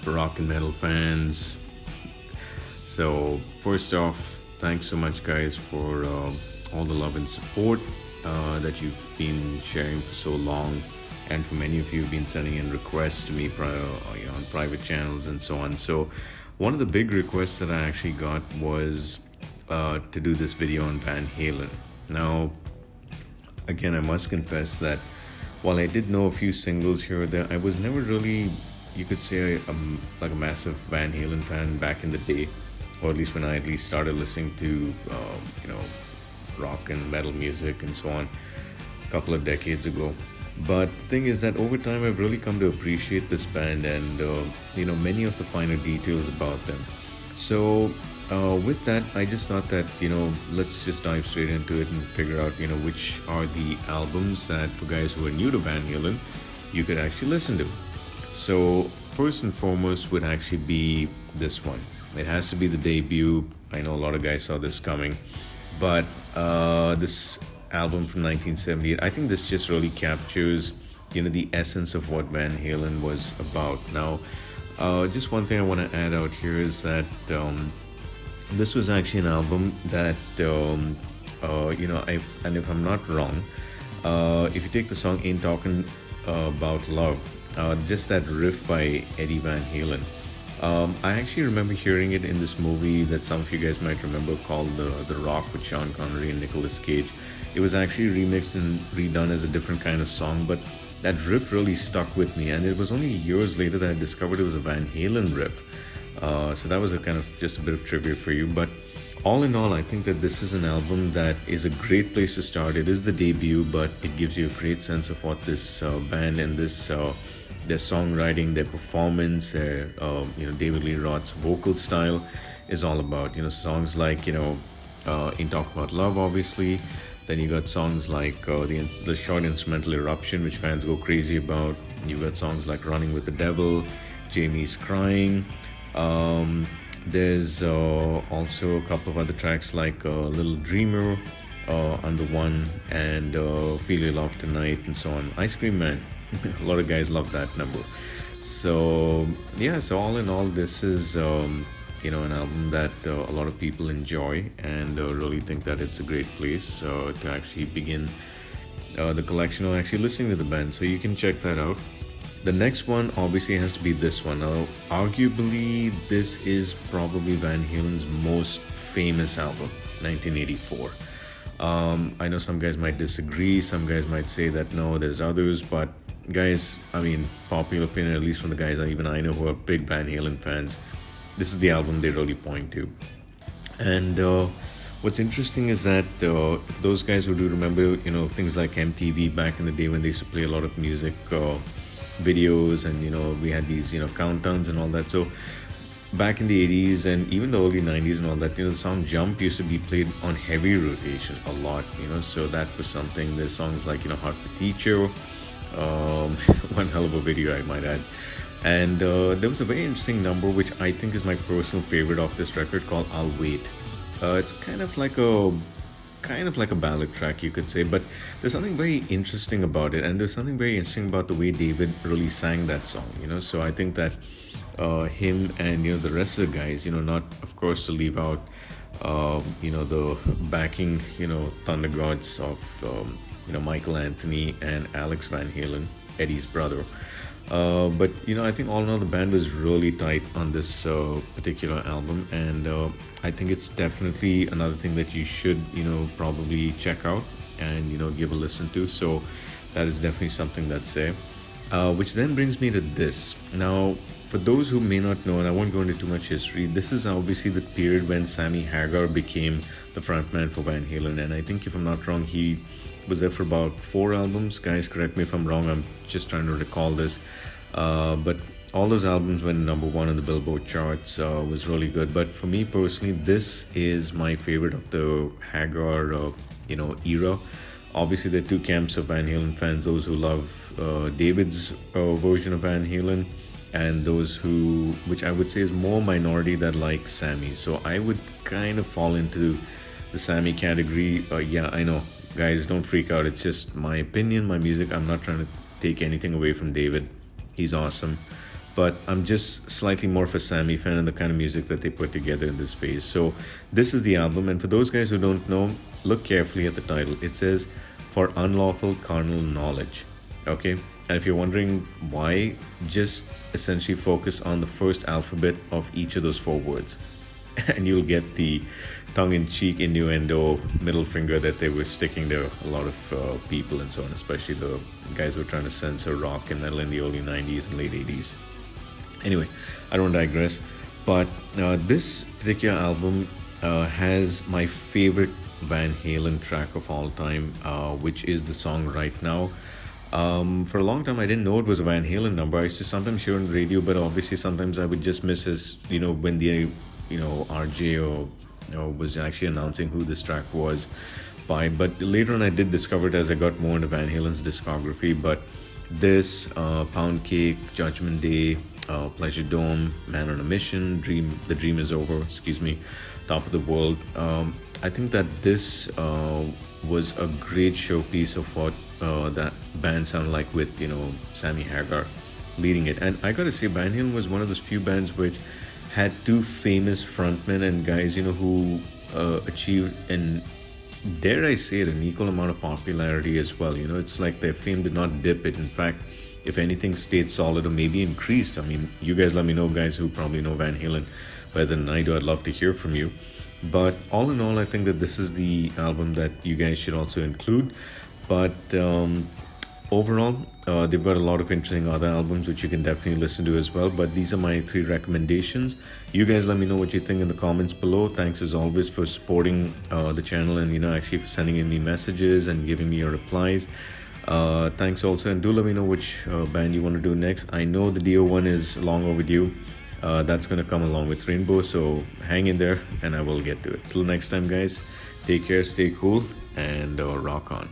rock and metal fans. So, first off, thanks so much, guys, for all the love and support that you've been sharing for so long. And for many of you, have been sending in requests to me on private channels and so on. So, one of the big requests that I actually got was to do this video on Van Halen. Now, again, I must confess that while I did know a few singles here or there, I was never really, you could say, like a massive Van Halen fan back in the day, or at least when I at least started listening to, rock and metal music and so on, a couple of decades ago. But the thing is that over time, I've really come to appreciate this band and, many of the finer details about them. So, with that, I just thought that, let's just dive straight into it and figure out, which are the albums that for guys who are new to Van Halen, you could actually listen to. So, first and foremost would actually be this one. It has to be the debut. I know a lot of guys saw this coming, but this album from 1978, I think this just really captures, the essence of what Van Halen was about. Now, just one thing I want to add out here is that this was actually an album that, and if I'm not wrong, if you take the song Ain't Talking About Love, just that riff by Eddie Van Halen, I actually remember hearing it in this movie that some of you guys might remember called The Rock with Sean Connery and Nicolas Cage. It was actually remixed and redone as a different kind of song, but that riff really stuck with me, and it was only years later that I discovered it was a Van Halen riff. So that was a kind of just a bit of trivia for you. But all in all, I think that this is an album that is a great place to start. It is the debut, but it gives you a great sense of what this band and this their songwriting, their performance, their David Lee Roth's vocal style is all about. Songs like "Ain't Talk About Love," obviously. Then you got songs like the short instrumental "Eruption," which fans go crazy about. You got songs like "Running with the Devil," "Jamie's Crying." There's also a couple of other tracks like Little Dreamer, Under One, and Feel Your Love Tonight, and so on. Ice Cream Man. A lot of guys love that number. So all in all, this is an album that a lot of people enjoy and really think that it's a great place to actually begin the collection or actually listening to the band. So you can check that out. The next one obviously has to be this one. Now, arguably, this is probably Van Halen's most famous album, 1984. I know some guys might disagree. Some guys might say that no, there's others. But guys, popular opinion, at least from the guys I know who are big Van Halen fans, this is the album they really point to. And what's interesting is that those guys who do remember, things like MTV back in the day when they used to play a lot of music videos, and we had these countdowns and all that. So back in the 80s and even the early 90s and all that, the song Jump used to be played on heavy rotation a lot, so that was something. There's songs like Hot for Teacher, one hell of a video, I might add. And there was a very interesting number which I think is my personal favorite of this record called I'll Wait. It's kind of like a ballad track, you could say, but there's something very interesting about it, and there's something very interesting about the way David really sang that song, so I think that him and the rest of the guys, not of course to leave out the backing thunder gods of Michael Anthony and Alex Van Halen, Eddie's brother. But I think all in all, the band was really tight on this particular album, and I think it's definitely another thing that you should probably check out and give a listen to. So that is definitely something that's there, which then brings me to this. Now, for those who may not know, and I won't go into too much history, this is obviously the period when Sammy Hagar became the frontman for Van Halen, and I think, if I'm not wrong, he was there for about 4 albums. Guys, correct me if I'm wrong, I'm just trying to recall this. But all those albums went number 1 on the Billboard charts, was really good. But for me personally, this is my favorite of the Hagar era. Obviously, there are 2 camps of Van Halen fans: those who love David's version of Van Halen, and those who, which I would say is more minority, that like Sammy. So I would kind of fall into the Sammy category. Yeah, I know, guys, don't freak out. It's just my opinion, my music. I'm not trying to take anything away from David. He's awesome. but I'm just slightly more of a Sammy fan and the kind of music that they put together in this phase. So this is the album, and for those guys who don't know, look carefully at the title. It says "For Unlawful Carnal Knowledge." Okay, and if you're wondering why, just essentially focus on the first alphabet of each of those four words, and you'll get the tongue-in-cheek innuendo middle finger that they were sticking to a lot of people and so on, especially the guys who were trying to censor rock and metal in the early 90s and late 80s. Anyway, I don't digress, but this particular album has my favorite Van Halen track of all time, which is the song Right Now. For a long time, I didn't know it was a Van Halen number. I used to sometimes hear on the radio, but obviously sometimes I would just miss as, when the, RJ or was actually announcing who this track was by. But later on, I did discover it as I got more into Van Halen's discography. But this, Pound Cake, Judgment Day, Pleasure Dome, Man on a Mission, The Dream Is Over, Top of the World. I think that this was a great showpiece of what that band sounded like with, Sammy Hagar leading it. And I gotta say, Van Halen was one of those few bands which had two famous frontmen and guys, who achieved, and dare I say it, an equal amount of popularity as well. It's like their fame did not dip. It, in fact, if anything, stayed solid or maybe increased. I mean, you guys let me know, guys who probably know Van Halen better than I do. I'd love to hear from you. But all in all, I think that this is the album that you guys should also include. But overall, they've got a lot of interesting other albums which you can definitely listen to as well. But these are my 3 recommendations. You guys let me know what you think in the comments below. Thanks as always for supporting the channel and actually for sending in me messages and giving me your replies. Thanks also, and do let me know which band you want to do next. I know the Dio one is long overdue. That's going to come along with Rainbow, so hang in there and I will get to it. Till next time, guys, take care, stay cool, and rock on.